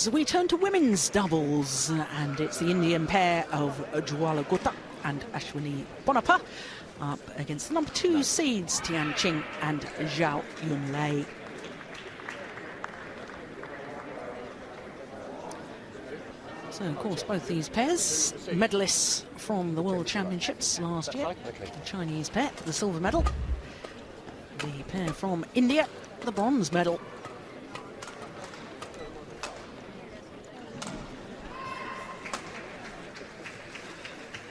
doubles. We turn to women's doubles, and it's the Indian pair of Jwala GUTTA and Ashwini PONNAPPA up against the number 2 seeds Tian Qing and ZHAO Yunlei. So, of course, both these pairs, medalists from the World Championships last year. The Chinese pair, the silver medal. The pair from India, the bronze medal.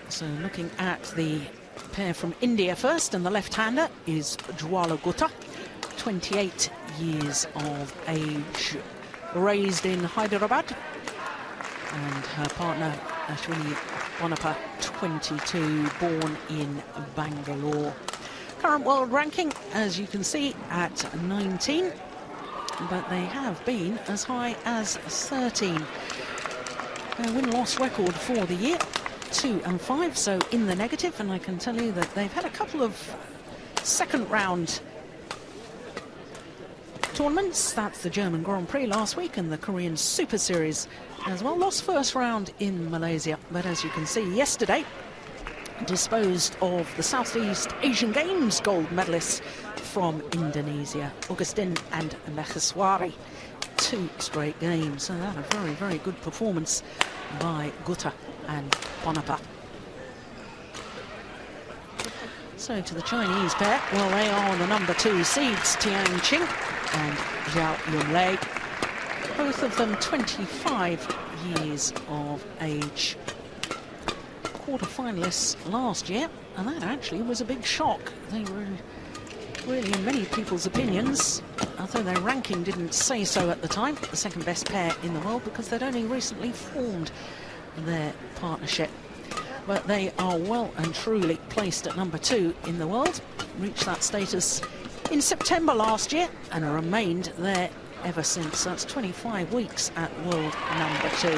So, looking at the pair from India first, and the left-hander is Jwala GUTTA, 28 years of age, raised in Hyderabad. And her partner, Ashwini PONNAPPA, 22, born in Bangalore. Current world ranking, as you can see, at 19, but they have been as high as 13. Their win-loss record for the year, 2-5, so in the negative, and I can tell you that they've had a couple of second-round tournaments. That's the German Grand Prix last week and the Korean Super Series as well. Lost first round in Malaysia, but as you can see, yesterday disposed of the Southeast Asian Games gold medalists from Indonesia, Augustin and Maheswari. 2 straight games, so that a very, very good performance by GUTTA and PONNAPPA. So to the Chinese pair, well, they are the number 2 seeds, Tian Qing and ZHAO Yunlei. Both of them 25 years of age. Quarter-finalists last year, and that actually was a big shock. They were really, in many people's opinions, although their ranking didn't say so at the time, the second best pair in the world, because they'd only recently formed their partnership. But they are well and truly placed at number 2 in the world, reached that status in September last year and remained there ever since. That's 25 weeks at world number 2.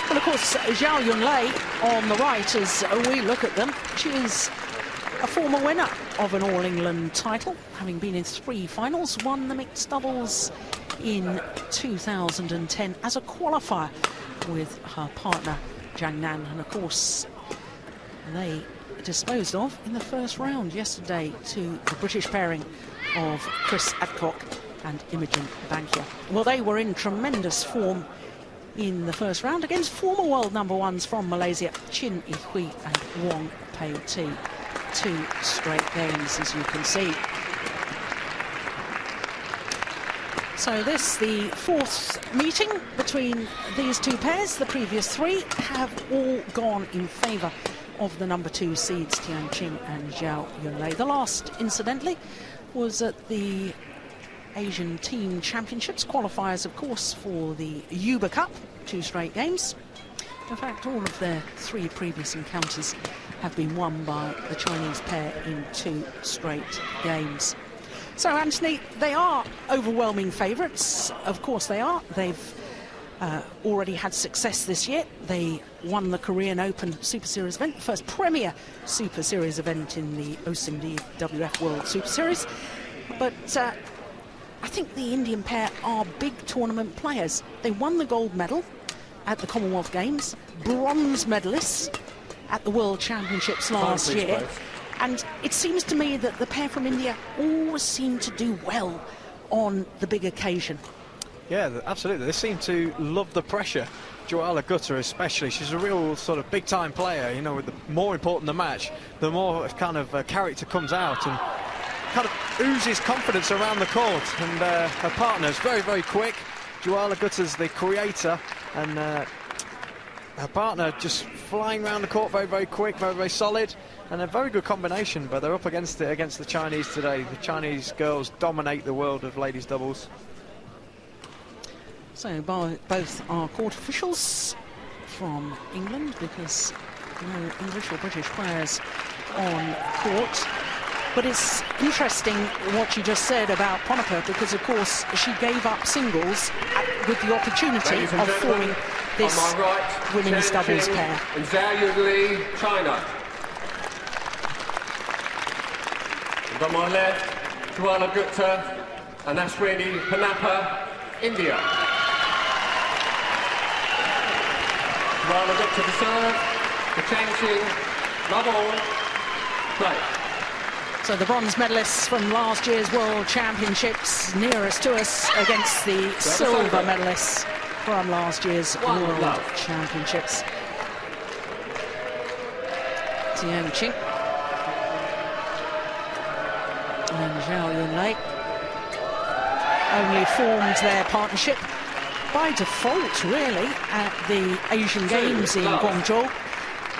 Well, of course, ZHAO Yunlei on the right, as we look at them, she is a former winner of an All-England title, having been in 3 finals, won the mixed doubles in 2010 as a qualifier with her partner Zhang Nan, and of course they disposed of in the first round yesterday to the British pairing of Chris Adcock and Imogen Bankia. Well, they were in tremendous form in the first round against former world number 1s from Malaysia, Chin Yi and Wong Pei Ti. 2 straight games, as you can see. So this, the 4th meeting between these 2 pairs. The previous 3 have all gone in favour of the number 2 seeds, Tian Qing and ZHAO Yunlei. The last, incidentally, was at the Asian Team Championships qualifiers, of course, for the Uber Cup, 2 straight games. In fact, all of their 3 previous encounters have been won by the Chinese pair in 2 straight games. So, Anthony, they are overwhelming favourites. Of course they are. They've already had success this year. They won the Korean Open Super Series event, the first premier Super Series event in the OSIM WF World Super Series. But I think the Indian pair are big tournament players. They won the gold medal at the Commonwealth Games, bronze medalists at the World Championships last year. And it seems to me that the pair from India always seem to do well on the big occasion. Yeah, absolutely. They seem to love the pressure. Jwala GUTTA especially. She's a real sort of big-time player. You know, with the more important the match, the more kind of character comes out and kind of oozes confidence around the court. And her partner's very, very quick. Jwala GUTTA's the creator, and her partner just flying around the court, very, very quick, very, very solid, and a very good combination. But they're up against it against the Chinese today. The Chinese girls dominate the world of ladies doubles. So both are court officials from England, because no English or British players on court. But it's interesting what you just said about PONNAPPA, because of course she gave up singles with the opportunity of forming this right, women's doubles pair. And ZHAO Yunlei, China. And on my left, Jwala GUTTA and Ashwini PONNAPPA, India. Jwala got to the serve. The changing. Love all. Play. So the bronze medalists from last year's World Championships nearest to us against the silver medalists from last year's World Championships. ZHAO Qing and ZHAO Yunlei only formed their partnership by default, really, at the Asian Games in Guangzhou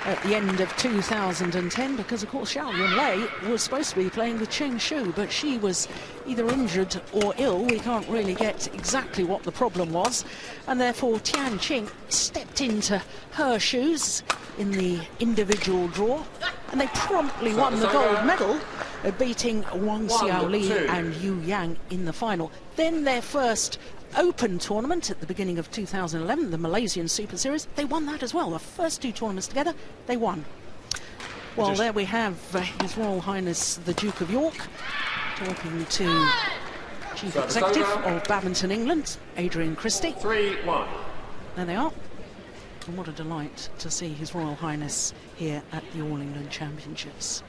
at the end of 2010, because of course ZHAO Yunlei was supposed to be playing with Cheng Shu, but she was either injured or ill. We can't really get exactly what the problem was, and therefore Tian Qing stepped into her shoes in the individual draw, and they promptly won the gold medal, beating Wang Xiaoli and Yu Yang in the final. Then their first Open tournament at the beginning of 2011, the Malaysian Super Series, they won that as well. The first two tournaments together, they won. Well, there we have His Royal Highness the Duke of York talking to Chief Executive of Badminton England, Adrian Christie. 3-1. There they are. And what a delight to see His Royal Highness here at the All England Championships.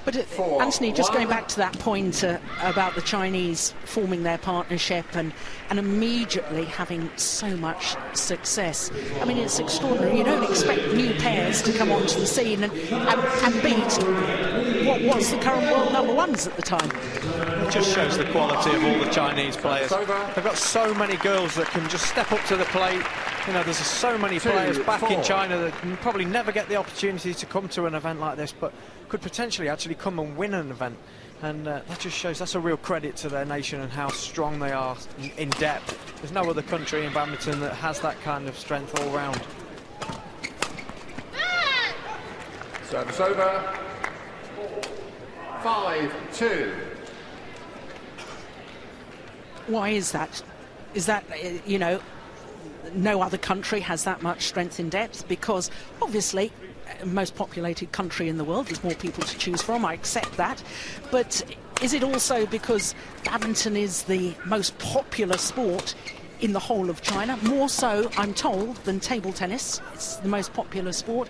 But Anthony, just going back to that point about the Chinese forming their partnership and immediately having so much success. I mean, it's extraordinary. You don't expect new pairs to come onto the scene and beat what was the current world number ones at the time. It just shows the quality of all the Chinese players. They've got so many girls that can just step up to the plate. You know, there's so many players back in China that can probably never get the opportunity to come to an event like this, but could potentially actually come and win an event. And that just shows that's a real credit to their nation and how strong they are in depth. There's no other country in badminton that has that kind of strength all round. Service over. 5-2. Why is that? Is that, you know, no other country has that much strength in depth? Because obviously most populated country in the world, there's more people to choose from, I accept that, but is it also because badminton is the most popular sport in the whole of China, more so, I'm told, than table tennis? It's the most popular sport,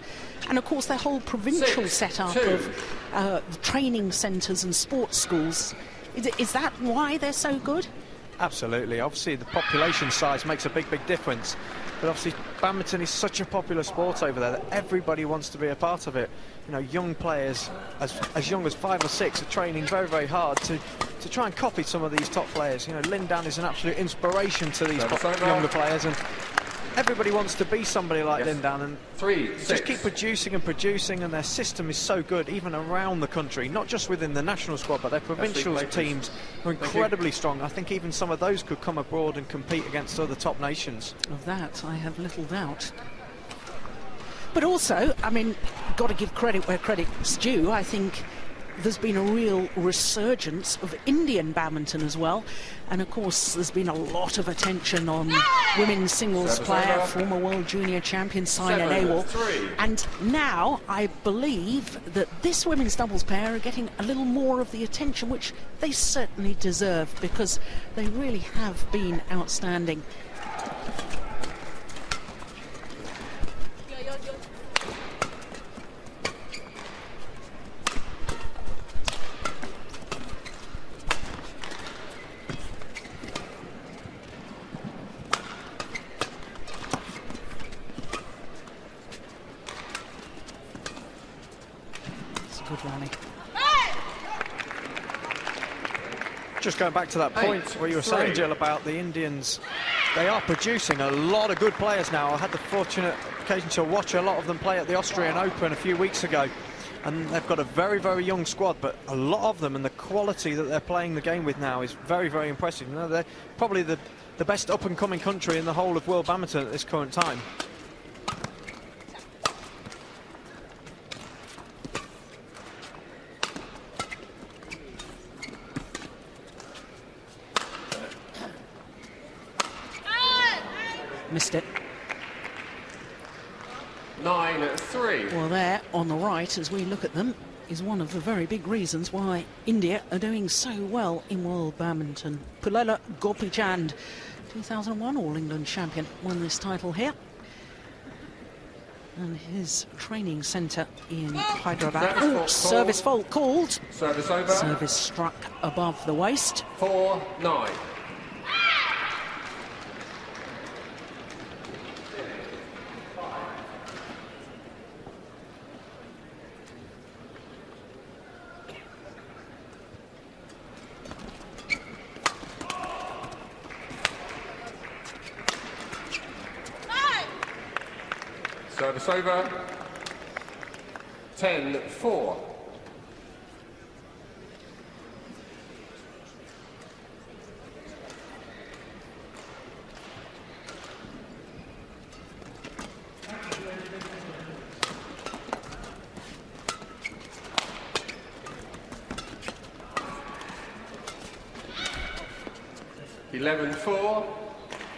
and of course their whole provincial setup of training centres and sports schools. Is that why they're so good? Absolutely. Obviously the population size makes a big difference, but obviously badminton is such a popular sport over there that everybody wants to be a part of it. You know, young players as young as 5 or 6 are training very hard to try and copy some of these top players. You know, Lin Dan is an absolute inspiration to these younger players, and everybody wants to be somebody like Lin Dan, and just keep producing and producing, and their system is so good even around the country, not just within the national squad, but their provincial teams are incredibly strong. I think even some of those could come abroad and compete against other top nations. Of that I have little doubt. But also, I mean, got to give credit where credit's due. I think there's been a real resurgence of Indian badminton as well, and of course there's been a lot of attention on women's singles player, former world junior champion Saina Nehwal, and now I believe that this women's doubles pair are getting a little more of the attention which they certainly deserve, because they really have been outstanding. Good rally. Just going back to that point where you were saying, Jill, about the Indians, they are producing a lot of good players now. I had the fortunate occasion to watch a lot of them play at the Austrian Open a few weeks ago, and they've got a very young squad, but a lot of them, and the quality that they're playing the game with now is very impressive. You know, they're probably the best up-and-coming country in the whole of world badminton at this current time. Missed it. 9-3. Well, there on the right, as we look at them, is one of the very big reasons why India are doing so well in World Badminton. Pullela Gopichand, 2001 All England champion, won this title here. And his training centre in Hyderabad. Oh, service fault called. Service over. Service struck above the waist. 4-9. Service over. 10-4.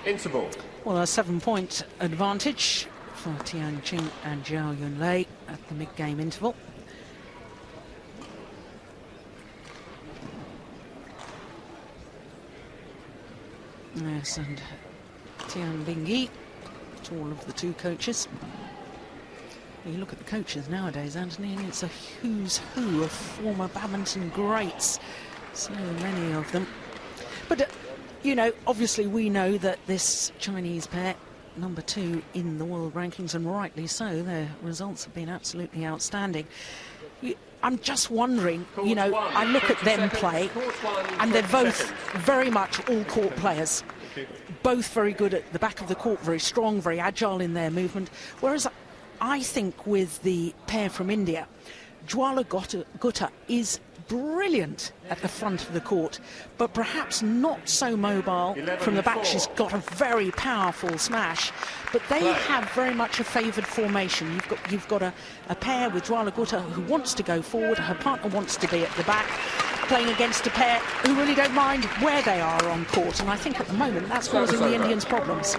Interval. Well, a 7-point advantage for Tian Qing and ZHAO Yunlei at the mid-game interval. Yes, and Tian Bingyi, all of the two coaches. You look at the coaches nowadays, Anthony, and it's a who's who of former badminton greats. So many of them. But, you know, obviously we know that this Chinese pair, number 2 in the world rankings, and rightly so, their results have been absolutely outstanding. I'm just wondering, you know, I look at them play, and they're both very much all-court players. Both very good at the back of the court, very strong, very agile in their movement. Whereas I think with the pair from India, Jwala Gutta is brilliant at the front of the court, but perhaps not so mobile from the back. She's got a very powerful smash, but they have very much a favoured formation. You've got a pair with Jwala Gutta who wants to go forward, her partner wants to be at the back, playing against a pair who really don't mind where they are on court, and I think at the moment that's causing the Indians problems.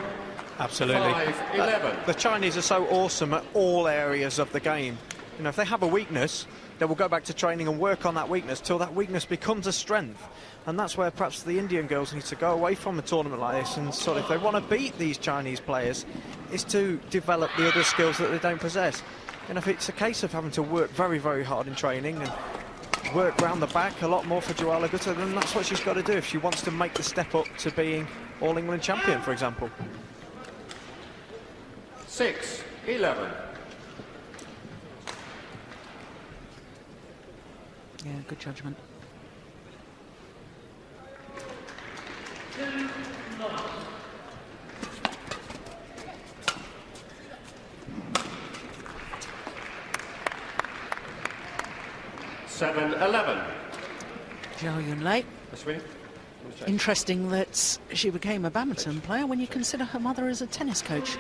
Absolutely. 5-11. The Chinese are so awesome at all areas of the game. You know, if they have a weakness, they will go back to training and work on that weakness till that weakness becomes a strength. And that's where perhaps the Indian girls need to go away from a tournament like this, and sort of, if they want to beat these Chinese players, is to develop the other skills that they don't possess. And if it's a case of having to work very, very hard in training and work round the back a lot more for Jwala Gutta, then that's what she's got to do if she wants to make the step up to being All England champion, for example. 6-11. Yeah, good judgment. Seven 11. ZHAO Yunlei. Ashwini. Interesting that she became a badminton player when you consider her mother as a tennis coach.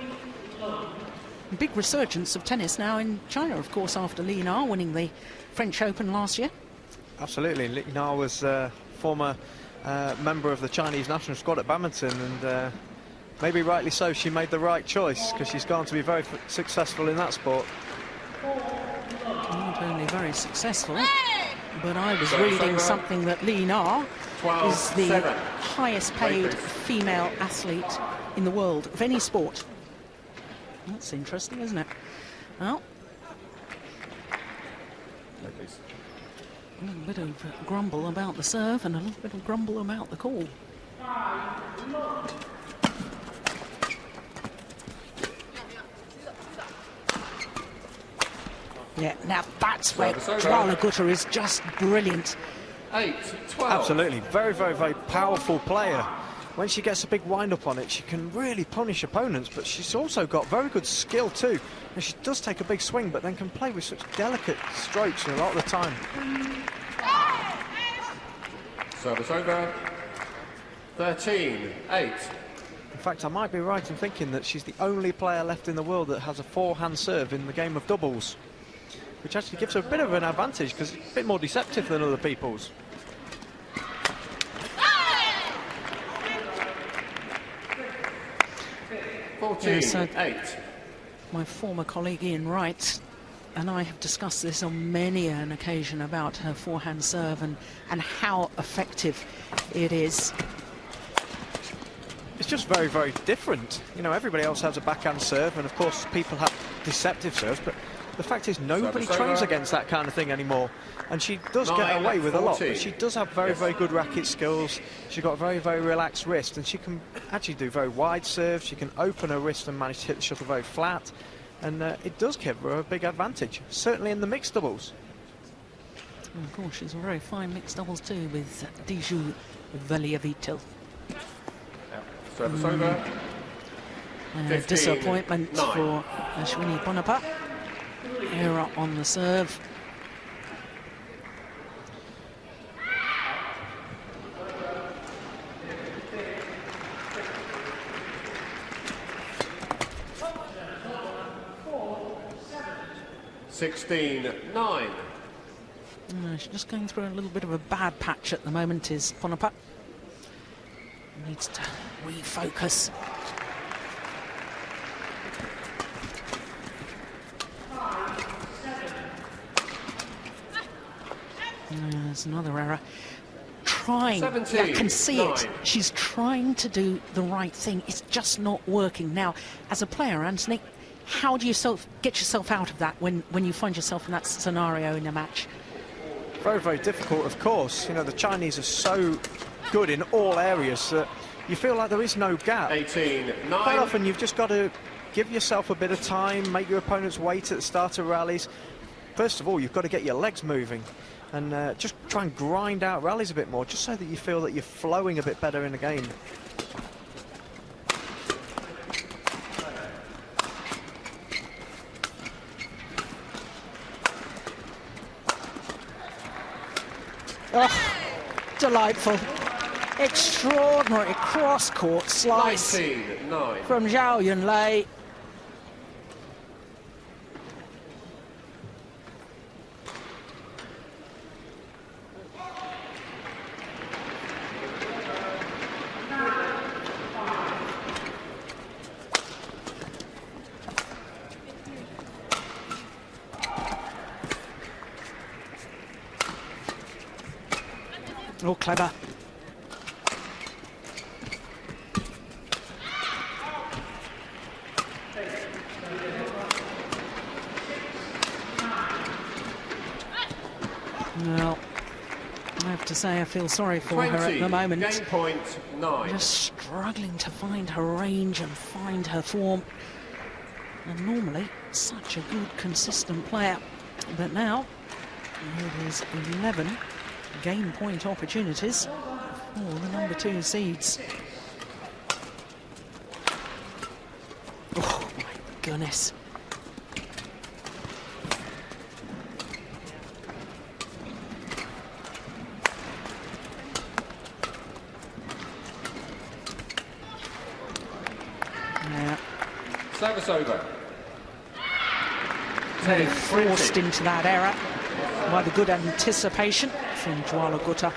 Big resurgence of tennis now in China, of course, after Li Na winning the French Open last year. Absolutely. Li Na was a former member of the Chinese national squad at badminton, and maybe rightly so, she made the right choice, because she's gone to be very successful in that sport. Not only very successful, but I was reading something that Li Na is the highest paid female athlete in the world of any sport. That's interesting, isn't it? Well, a little bit of grumble about the serve and a little bit of grumble about the call. Yeah, now that's where Jwala Gutta is just brilliant. 8-12. Absolutely. Very, very, very powerful player. When she gets a big wind-up on it, she can really punish opponents, but she's also got very good skill too. And she does take a big swing, but then can play with such delicate strokes a lot of the time. Service over. 13-8. In fact, I might be right in thinking that she's the only player left in the world that has a forehand serve in the game of doubles, which actually gives her a bit of an advantage because it's a bit more deceptive than other people's. Yeah, so my former colleague Ian Wright and I have discussed this on many an occasion about her forehand serve and how effective it is. It's just very, very different. You know, everybody else has a backhand serve, and of course people have deceptive serves, but the fact is nobody trains against that kind of thing anymore. And she does get away with a lot, but she does have very, very good racket skills. She's got a very, very relaxed wrist, and she can actually do very wide serves. She can open her wrist and manage to hit the shuttle very flat. And it does give her a big advantage, certainly in the mixed doubles. And of course, she's a very fine mixed doubles too with Dijou Valiavito. Service over. Disappointment 9. for Ashwini PONNAPPA. Error on the serve. She's just going through a little bit of a bad patch at the moment, is PONNAPPA. Needs to refocus. There's another error. Trying, I can see it. She's trying to do the right thing. It's just not working. Now, as a player, Anthony, how do you get yourself out of that when you find yourself in that scenario in a match? Very, very difficult, of course. You know, the Chinese are so good in all areas that you feel like there is no gap. 18-9. Quite often you've just got to give yourself a bit of time, make your opponents wait at the start of rallies. First of all, you've got to get your legs moving and just try and grind out rallies a bit more, just so that you feel that you're flowing a bit better in the game. Oh, delightful. Extraordinary cross-court slice 19-9. from Zhao Yunlei. Oh, clever. Well, I have to say I feel sorry for her at the moment. Game point 9. Just struggling to find her range and find her form. And normally, such a good, consistent player. But now, it is 11 game point opportunities for the number 2 seeds. Oh, my goodness. Yeah. Service over. Very forced into that error by the good anticipation from Jwala GUTTA.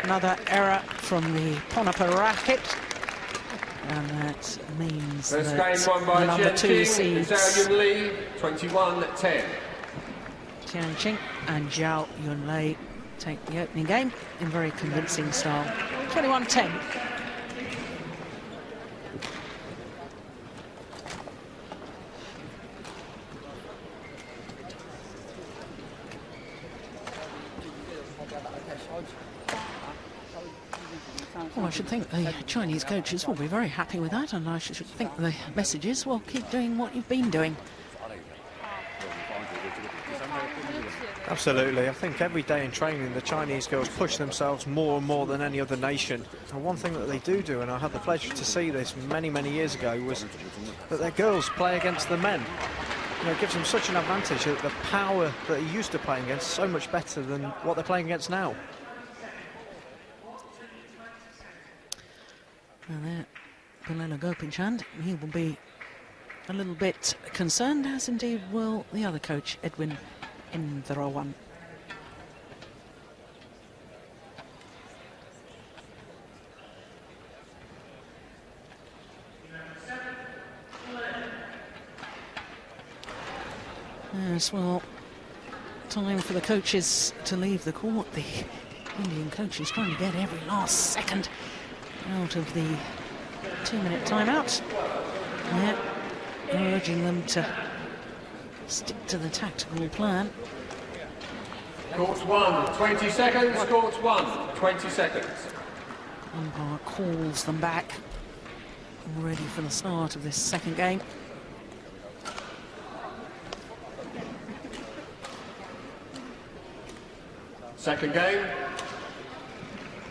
Another error from the PONNAPPA racket, and that means First that game won by the number 2 seeds Yunlei 21-10. Tian Qing and Zhao Yunlei take the opening game in very convincing style. 21-10. Well, I should think the Chinese coaches will be very happy with that, and I should think the message is, well, keep doing what you've been doing. Absolutely. I think every day in training the Chinese girls push themselves more and more than any other nation. And one thing that they do, and I had the pleasure to see this many, many years ago, was that their girls play against the men. you know, it gives them such an advantage that the power that he used to playing against is so much better than what they're playing against now. And there, Yunlei ZHAO Qing, he will be a little bit concerned, as indeed will the other coach, Edwin, in the row one. Yes, well, time for the coaches to leave the court. The Indian coach is trying to get every last second out of the 2-minute timeout. Yeah, urging them to stick to the tactical plan. Court 1, 20 seconds. Court 1, 20 seconds. Umpire calls them back, ready for the start of this second game. Second game.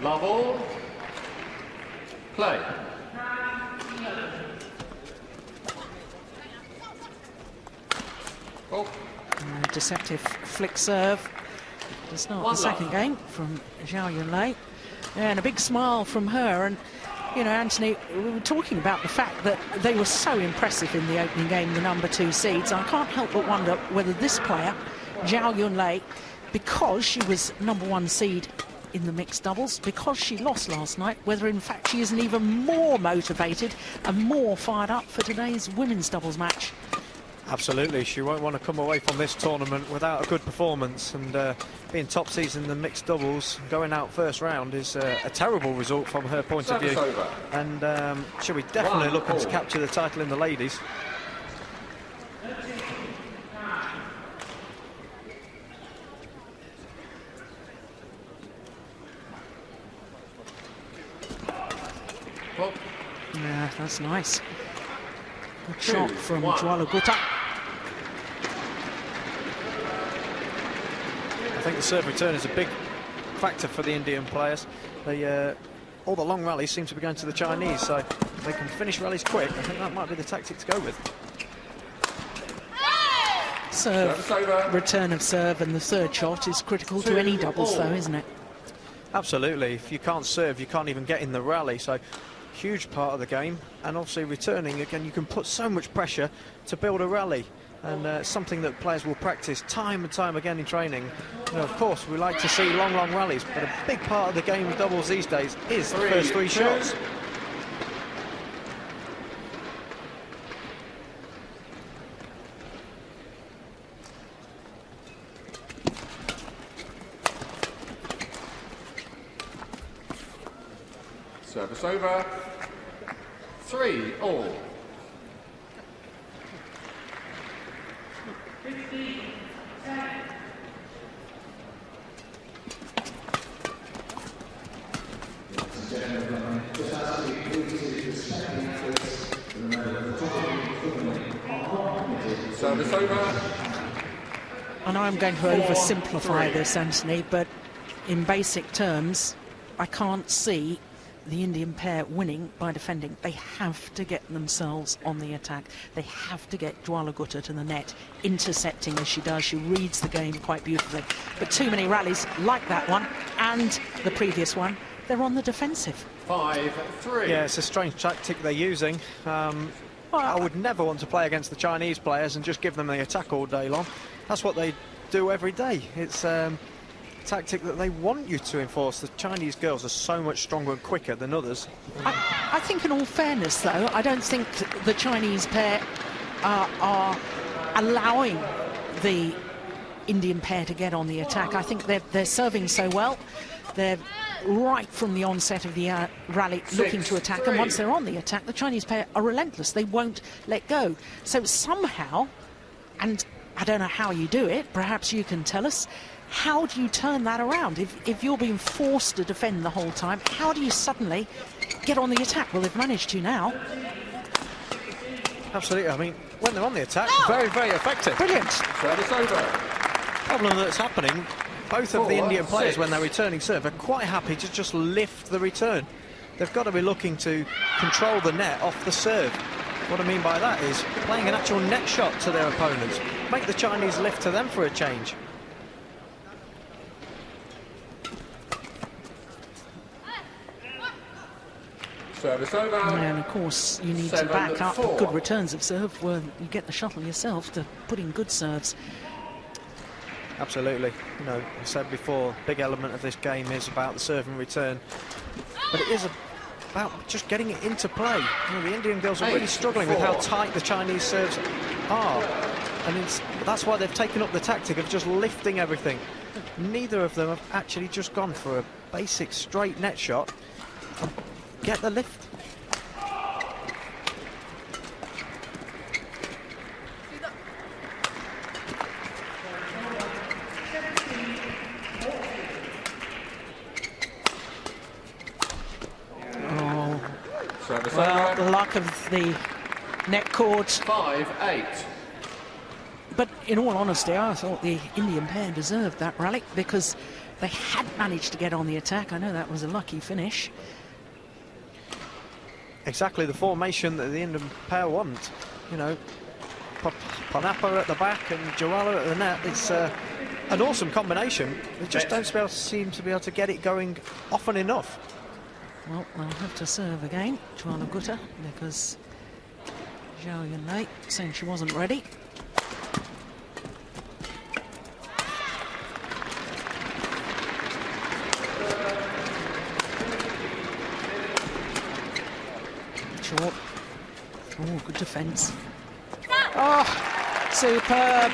Love all. Play. Oh. Deceptive flick serve to start the second game from ZHAO Yunlei. And a big smile from her. And, you know, Anthony, we were talking about the fact that they were so impressive in the opening game, the number 2 seeds. I can't help but wonder whether this player, ZHAO Yunlei, because she was number 1 seed in the mixed doubles, because she lost last night, whether in fact she isn't even more motivated and more fired up for today's women's doubles match. Absolutely, she won't want to come away from this tournament without a good performance, and being top seeds in the mixed doubles, going out first round is a terrible result from her point of view. And she'll be definitely looking to capture the title in the ladies. Yeah, that's nice. Good shot from Jwala GUTTA. I think the serve return is a big factor for the Indian players. They, all the long rallies seem to be going to the Chinese, so if they can finish rallies quick, I think that might be the tactic to go with. Serve, return of serve, and the third shot is critical to any doubles, though, isn't it? Absolutely. If you can't serve, you can't even get in the rally. So huge part of the game, and obviously returning again, you can put so much pressure to build a rally, and something that players will practice time and time again in training. You know, of course, we like to see long rallies, but a big part of the game of doubles these days is the first 3 shots. Service over. 3-all. Service over. I know I'm going to oversimplify this, Anthony, but in basic terms, I can't see the Indian pair winning by defending. They have to get themselves on the attack. They have to get Jwala GUTTA to the net, intercepting as she does. She reads the game quite beautifully. But too many rallies like that one and the previous one, they're on the defensive. 5-3. Yeah, it's a strange tactic they're using. I would never want to play against the Chinese players and just give them the attack all day long. That's what they do every day. It's tactic that they want you to enforce. The Chinese girls are so much stronger and quicker than others. I think in all fairness, though, I don't think the Chinese pair are allowing the Indian pair to get on the attack. I think they're serving so well. They're right from the onset of the rally looking to attack, and once they're on the attack, the Chinese pair are relentless. They won't let go. So somehow, and I don't know how you do it, perhaps you can tell us, how do you turn that around? If you're being forced to defend the whole time, how do you suddenly get on the attack? Well, they've managed to now. Absolutely. I mean, when they're on the attack, very, very effective. Brilliant. Service over. Problem that's happening, both of the Indian players, when they're returning serve, are quite happy to just lift the return. They've got to be looking to control the net off the serve. What I mean by that is playing an actual net shot to their opponents. Make the Chinese lift to them for a change. Service over. And of course, you need to back up good returns of serve where you get the shuttle yourself to put in good serves. Absolutely. You know, I said before, big element of this game is about the serve and return. But it is about just getting it into play. You know, the Indian girls are really struggling with how tight the Chinese serves are. And that's why they've taken up the tactic of just lifting everything. Neither of them have actually just gone for a basic straight net shot. Get the lift. Oh, well, the luck of the net cord. 5-8. But in all honesty, I thought the Indian pair deserved that rally because they had managed to get on the attack. I know that was a lucky finish. Exactly the formation that the Indian pair want. You know, PONNAPPA at the back and Jwala at the net. It's an awesome combination. They just don't seem to be able to get it going often enough. Well, they'll have to serve again, Jwala GUTTA, because ZHAO Yunlei saying she wasn't ready. Short. Oh, good defence. Oh, superb.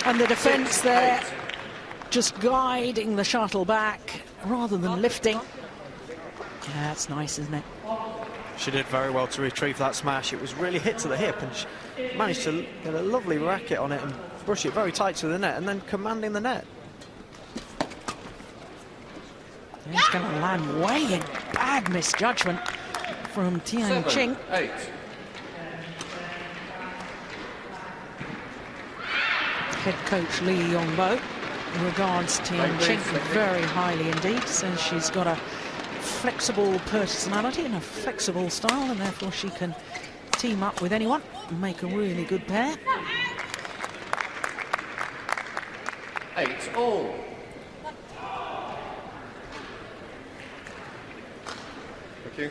And the defence there, just guiding the shuttle back rather than lifting. Yeah, that's nice, isn't it? She did very well to retrieve that smash. It was really hit to the hip, and she managed to get a lovely racket on it and brush it very tight to the net, and then commanding the net. It's going to land way in. Bad misjudgment from Tian Qing. 7-8. Head coach Lee Yongbo regards Tian Qing very highly indeed. Says she's got a flexible personality and a flexible style, and therefore she can team up with anyone and make a really good pair. 8-all. Thank you.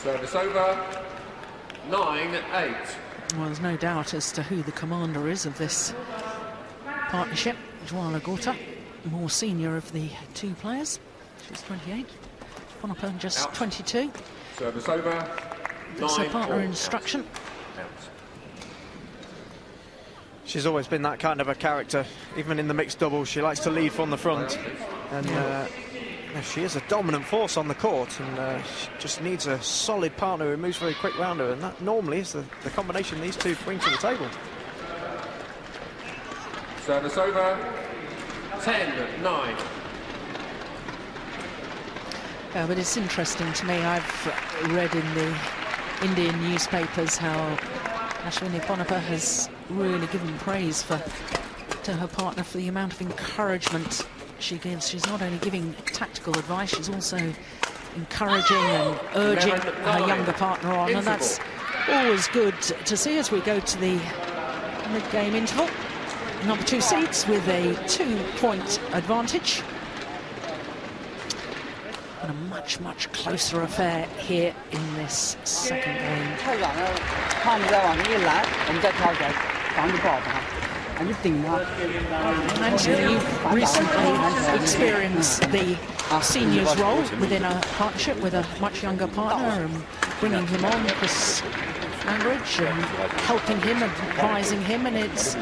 Service over. 9-8. Well, there's no doubt as to who the commander is of this partnership. Jwala GUTTA, more senior of the two players. She's 28. PONNAPPA just 22. Service over. That's her partner 9-4. instruction. She's always been that kind of a character, even in the mixed doubles. She likes to lead from the front, and she is a dominant force on the court, and she just needs a solid partner who moves very quick round her, and that normally is the combination these two bring to the table. Service over. 10-9. But it's interesting to me. I've read in the Indian newspapers how Ashwini PONNAPPA has really given praise to her partner for the amount of encouragement she gives. She's not only giving tactical advice, she's also encouraging and urging her younger partner on, and that's always good to see as we go to the mid-game interval. Number 2 seeds with a 2-point advantage. And a much, much closer affair here in this second game. Anthony, you've recently experienced the seniors role within a partnership with a much younger partner and bringing him on Chris Langridge and helping him, advising him, and it's,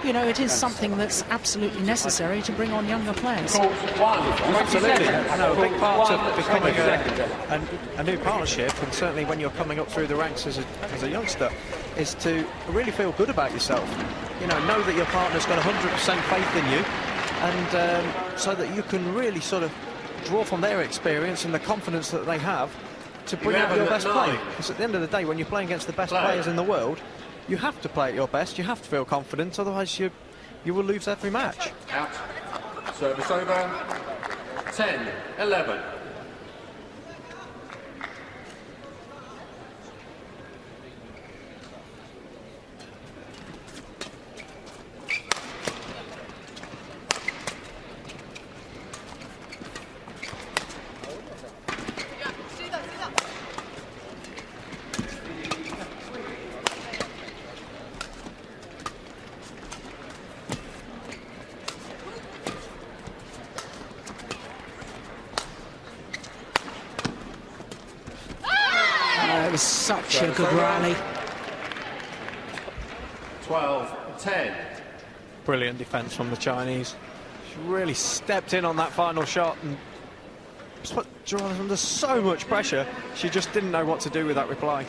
you know, it is something that's absolutely necessary to bring on younger players. Absolutely. I know a big part of becoming a new partnership, and certainly when you're coming up through the ranks as a youngster, is to really feel good about yourself. You know that your partner's got 100% faith in you, and so that you can really sort of draw from their experience and the confidence that they have to bring out your best play. Because at the end of the day, when you're playing against the best players in the world, you have to play at your best, you have to feel confident, otherwise you will lose every match. Out. Service over. 10-11. It was such a good rally. 12-10. Brilliant defence from the Chinese. She really stepped in on that final shot and put Jwala under so much pressure, she just didn't know what to do with that reply.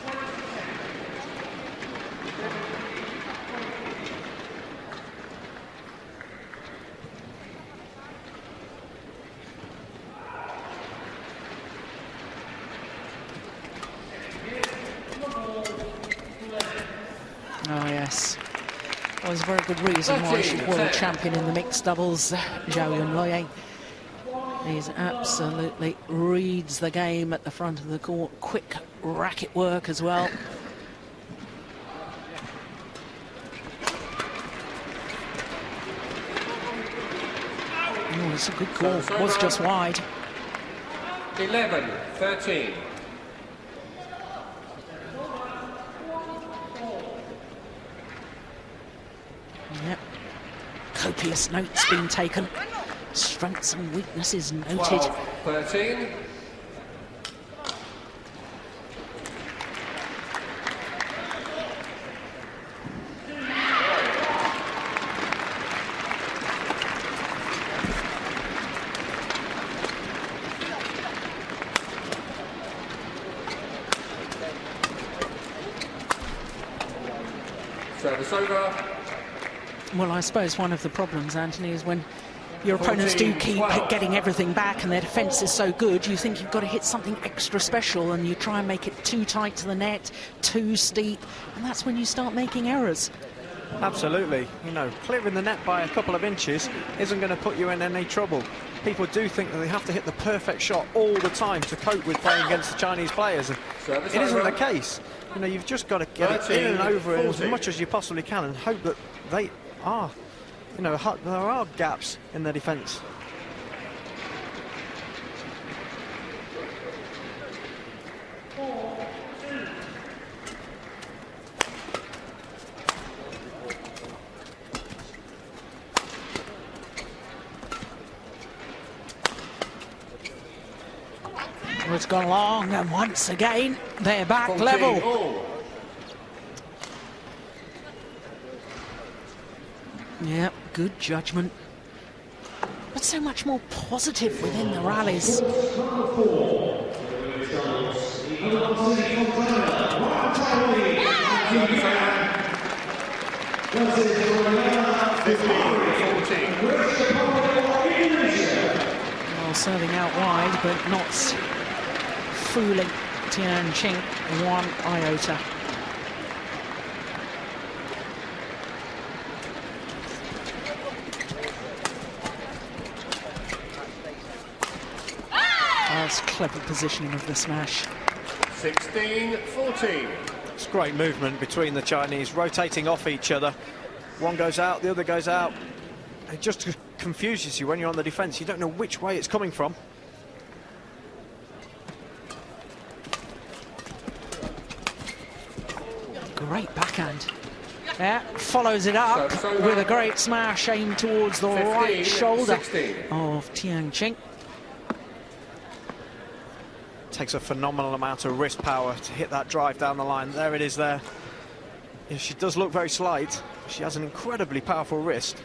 Oh, yes. That was a very good reason why she's world champion in the mixed doubles, Zhao Yunlei. He absolutely reads the game at the front of the court. Quick racket work as well. Oh, it's a good call. Was just wide. 11-13. Yep. Copious notes being taken. Strengths and weaknesses noted. 12-13. Service over. Well, I suppose one of the problems, Anthony, is when your opponents do keep getting everything back and their defence is so good, you think you've got to hit something extra special and you try and make it too tight to the net, too steep, and that's when you start making errors. Absolutely. You know, clearing the net by a couple of inches isn't going to put you in any trouble. People do think that they have to hit the perfect shot all the time to cope with playing against the Chinese players, and it isn't the case. You know, you've just got to get it in and over it as much as you possibly can and hope that they are, you know, there are gaps in their defence. It's gone long, and once again, they're back level. Yeah, good judgment. But so much more positive within the rallies. Well, serving out wide, but not fooling Tian Qing one iota. That's clever positioning of the smash. 16-14. It's great movement between the Chinese, rotating off each other. One goes out, the other goes out. It just confuses you when you're on the defence. You don't know which way it's coming from. Great backhand. Yeah, follows it up with a great smash aimed towards the right shoulder of Tian Qing. Takes a phenomenal amount of wrist power to hit that drive down the line. There it is there. Yeah, she does look very slight. She has an incredibly powerful wrist.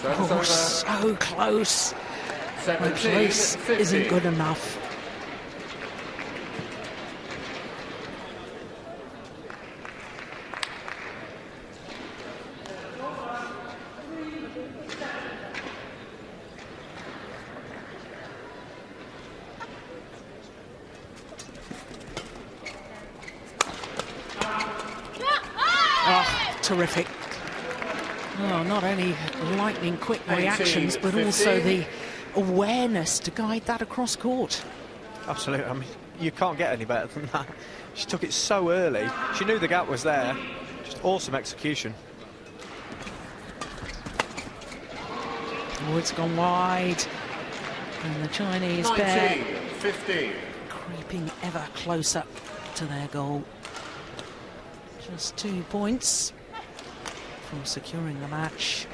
Oh, so close. The close isn't good enough. terrific. Oh, not only lightning quick reactions, but also the awareness to guide that across court. Absolutely. I mean, you can't get any better than that. She took it so early. She knew the gap was there. Just awesome execution. Oh, it's gone wide. And the Chinese pair 15. creeping ever closer to their goal. Just 2 points from securing the match.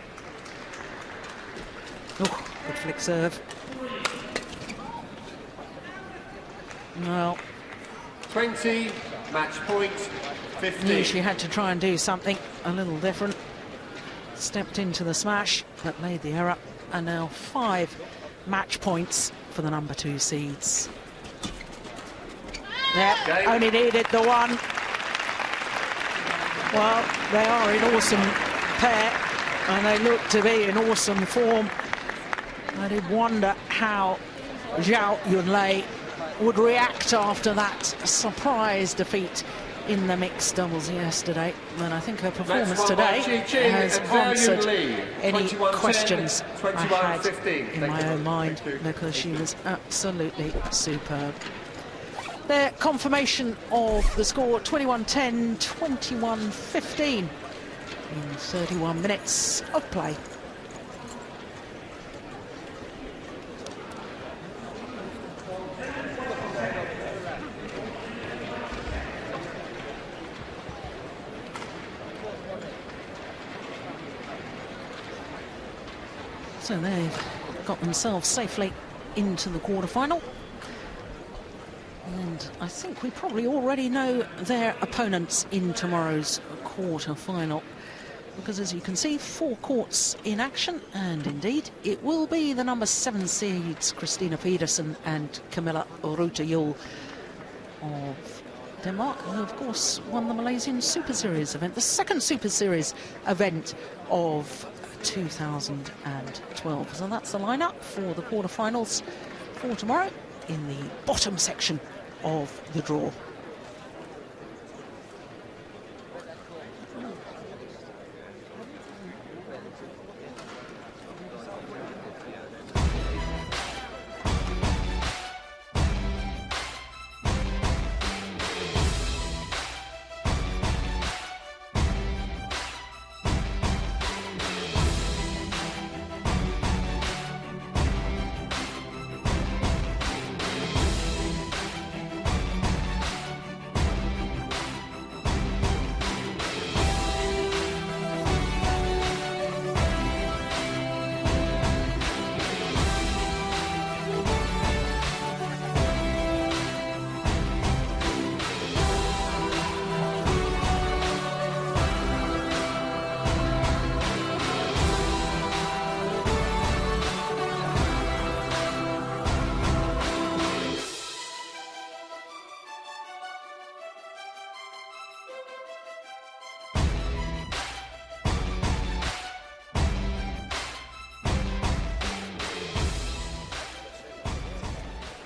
Oh, good flick serve. Well, 20, match point, 15. knew she had to try and do something a little different. Stepped into the smash, but made the error. And now 5 match points for the number 2 seeds. Yep, only needed the one. Well, they are in awesome pair, and they look to be in awesome form. I did wonder how ZHAO Yunlei would react after that surprise defeat in the mixed doubles yesterday. And I think her performance today has answered any questions I had in my own mind, because she was absolutely superb. Their confirmation of the score, 21-10, 21-15 in 31 minutes of play. So they've got themselves safely into the quarterfinal. And I think we probably already know their opponents in tomorrow's quarter-final, because as you can see, 4 courts in action, and indeed it will be the number 7 seeds Christina Pedersen and Camilla Ruta-Jul of Denmark, who of course won the Malaysian Super Series event, the second Super Series event of 2012. So that's the lineup for the quarterfinals for tomorrow in the bottom section of the draw.